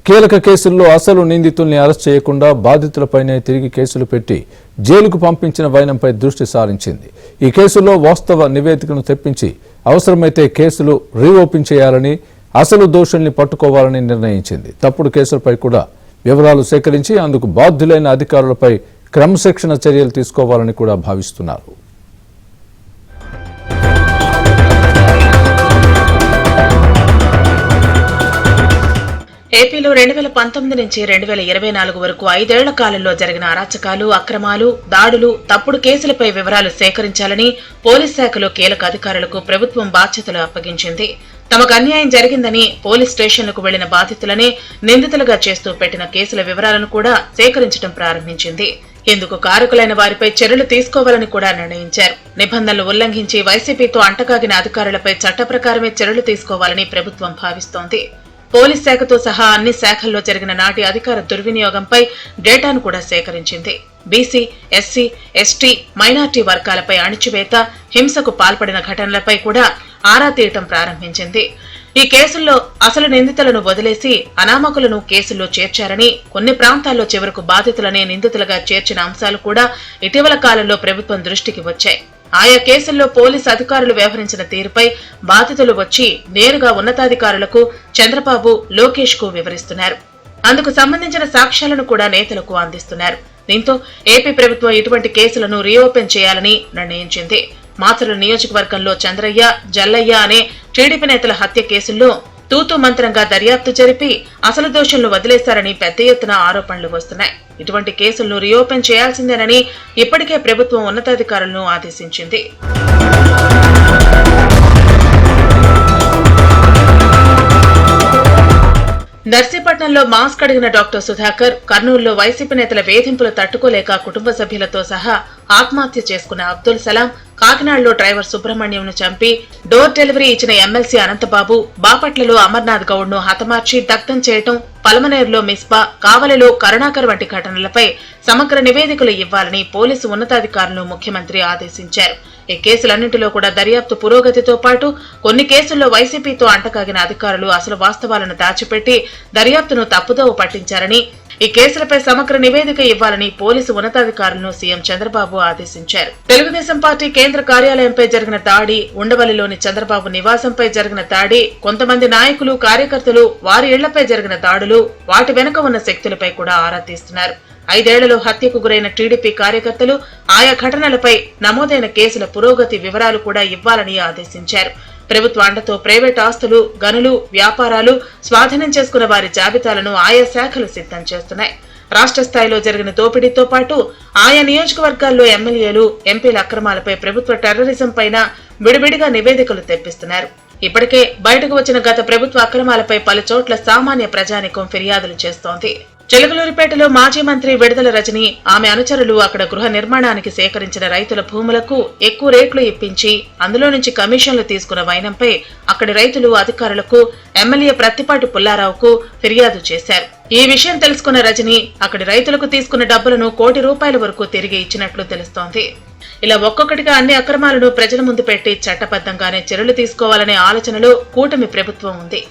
కీలక కేసుల్లో అసలు నిందితుల్ని అరెస్ట్ చేయకుండా బాధితులపైనే తిరిగి కేసులు పెట్టి జైలుకు పంపించిన వైనంపై దృష్టి సారించింది. ఈ కేసులో వాస్తవ నివేదికను తెప్పించి అవసరమైతే కేసులు రీఓపెన్ చేయాలని, అసలు దోషుల్ని పట్టుకోవాలని నిర్ణయించింది. తప్పుడు కేసులపై కూడా వివరాలు సేకరించి అందుకు బాధ్యులైన అధికారులపై క్రమశిక్షణ చర్యలు తీసుకోవాలని కూడా భావిస్తున్నారు. ఏపీలో 2019 నుంచి 2024 వరకు 5 ఏళ్ల కాలంలో జరిగిన అరాచకాలు, అక్రమాలు, దాడులు, తప్పుడు కేసులపై వివరాలు సేకరించాలని పోలీస్ శాఖలో కీలక అధికారులకు ప్రభుత్వం బాధ్యతలు అప్పగించింది. తమకు అన్యాయం జరిగిందని పోలీస్ స్టేషన్లకు వెళ్లిన బాధితులనే నిందితులుగా చేస్తూ పెట్టిన కేసుల వివరాలను కూడా సేకరించడం ప్రారంభించింది. ఇందుకు కారకులైన వారిపై చర్యలు తీసుకోవాలని కూడా నిర్ణయించారు. నిబంధనలు ఉల్లంఘించి వైసీపీతో అంటకాగిన అధికారులపై చట్ట ప్రకారమే చర్యలు తీసుకోవాలని ప్రభుత్వం భావిస్తోంది. పోలీస్ శాఖతో సహా అన్ని శాఖల్లో జరిగిన నాటి అధికార దుర్వినియోగంపై డేటాను కూడా సేకరించింది. బీసీ, ఎస్సీ, ఎస్టీ, మైనార్టీ వర్గాలపై అణిచివేత, హింసకు పాల్పడిన ఘటనలపై కూడా ఆరా తీయటం ప్రారంభించింది. ఈ కేసుల్లో అసలు నిందితులను వదిలేసి అనామకులను కేసుల్లో చేర్చారని, కొన్ని ప్రాంతాల్లో చివరకు బాధితులనే నిందితులుగా చేర్చిన అంశాలు కూడా ఇటీవల కాలంలో ప్రభుత్వం దృష్టికి వచ్చాయి. ఆయా కేసుల్లో పోలీసు అధికారులు వ్యవహరించిన తీరుపై బాధితులు వచ్చి నేరుగా ఉన్నతాధికారులకు, చంద్రబాబు, లోకేష్ కు వివరిస్తున్నారు. అందుకు సంబంధించిన సాక్ష్యాలను కూడా నేతలకు అందిస్తున్నారు. దీంతో ఏపీ ప్రభుత్వం ఇటువంటి కేసులను రీఓపెన్ చేయాలని నిర్ణయించింది. మాచర్ల నియోజకవర్గంలో చంద్రయ్య, జల్లయ్య అనే టీడీపీ నేతల హత్య కేసుల్లో తూతూ మంత్రంగా దర్యాప్తు జరిపి అసలు దోషులను వదిలేశారని పెద్ద ఎత్తున ఆరోపణలు వస్తున్నాయి. ఇటువంటి కేసులను రీఓపెన్ చేయాల్సిందేనని ఇప్పటికే ప్రభుత్వం ఉన్నతాధికారులను ఆదేశించింది. నర్సీపట్నంలో మాస్క్ అడిగిన డాక్టర్ సుధాకర్, కర్నూలులో వైసీపీ నేతల వేధింపులు తట్టుకోలేక కుటుంబ సభ్యులతో సహా ఆత్మహత్య చేసుకున్న అబ్దుల్ సలాం, కాకినాడలో డ్రైవర్ సుబ్రహ్మణ్యంను చంపి డోర్ డెలివరీ ఇచ్చిన ఎమ్మెల్సీ అనంతబాబు, బాపట్లలో అమర్నాథ్ గౌడ్ను హతమార్చి దగ్ధం చేయటం, పలమనేరులో మిస్బా, కావలిలో కరుణాకర్ వంటి ఘటనలపై సమగ్ర నివేదికలు ఇవ్వాలని పోలీసు ఉన్నతాధికారులను ముఖ్యమంత్రి ఆదేశించారు. ఈ కేసులన్నింటిలో కూడా దర్యాప్తు పురోగతితో పాటు కొన్ని కేసుల్లో వైసీపీతో అంటకాగిన అధికారులు అసలు వాస్తవాలను దాచిపెట్టి దర్యాప్తును తప్పుదోవ పట్టించారని, ఈ కేసులపై సమగ్ర నివేదిక ఇవ్వాలని పోలీసు ఉన్నతాధికారులను సీఎం చంద్రబాబు ఆదేశించారు. తెలుగుదేశం పార్టీ కేంద్ర కార్యాలయంపై జరిగిన దాడి, ఉండవల్లిలోని చంద్రబాబు నివాసంపై జరిగిన దాడి, కొంతమంది నాయకులు, కార్యకర్తలు, వారి ఇళ్లపై జరిగిన దాడులు, వాటి వెనుక ఉన్న శక్తులపై కూడా ఆరా తీస్తున్నారు. 5 ఏళ్లలో హత్యకు గురైన టీడీపీ కార్యకర్తలు, ఆయా ఘటనలపై నమోదైన కేసుల పురోగతి వివరాలు కూడా ఇవ్వాలని ఆదేశించారు. ప్రభుత్వ అండతో ప్రైవేట్ ఆస్తులు, గనులు, వ్యాపారాలు స్వాధీనం చేసుకున్న వారి జాబితాలను ఆయా శాఖలు సిద్ధం చేస్తున్నాయి. రాష్ట్ర స్థాయిలో జరిగిన దోపిడీతో పాటు ఆయా నియోజకవర్గాల్లో ఎమ్మెల్యేలు, ఎంపీల అక్రమాలపై ప్రభుత్వ టెర్రరిజం పైన విడివిడిగా నివేదికలు తెప్పిస్తున్నారు. ఇప్పటికే బయటకు వచ్చిన గత ప్రభుత్వ అక్రమాలపై పలు చోట్ల సామాన్య ప్రజానికం ఫిర్యాదులు చేస్తోంది. చిలకలూరిపేటలో మాజీ మంత్రి విడుదల రజని, ఆమె అనుచరులు అక్కడ గృహ నిర్మాణానికి సేకరించిన రైతుల భూములకు ఎక్కువ రేట్లు ఇప్పించి అందులో నుంచి కమిషన్లు తీసుకున్న వైనంపై అక్కడి రైతులు అధికారులకు, ఎమ్మెల్యే ప్రత్తిపాటి పుల్లారావుకు ఫిర్యాదు చేశారు. ఈ విషయం తెలుసుకున్న రజని అక్కడి రైతులకు తీసుకున్న డబ్బులను ₹1 కోటి వరకు తిరిగి ఇచ్చినట్లు తెలుస్తోంది. ఇలా ఒక్కొక్కటిగా అన్ని అక్రమాలను ప్రజల ముందు పెట్టి చట్టబద్ధంగానే చర్యలు తీసుకోవాలనే ఆలోచనలో కూటమి ప్రభుత్వం ఉంది.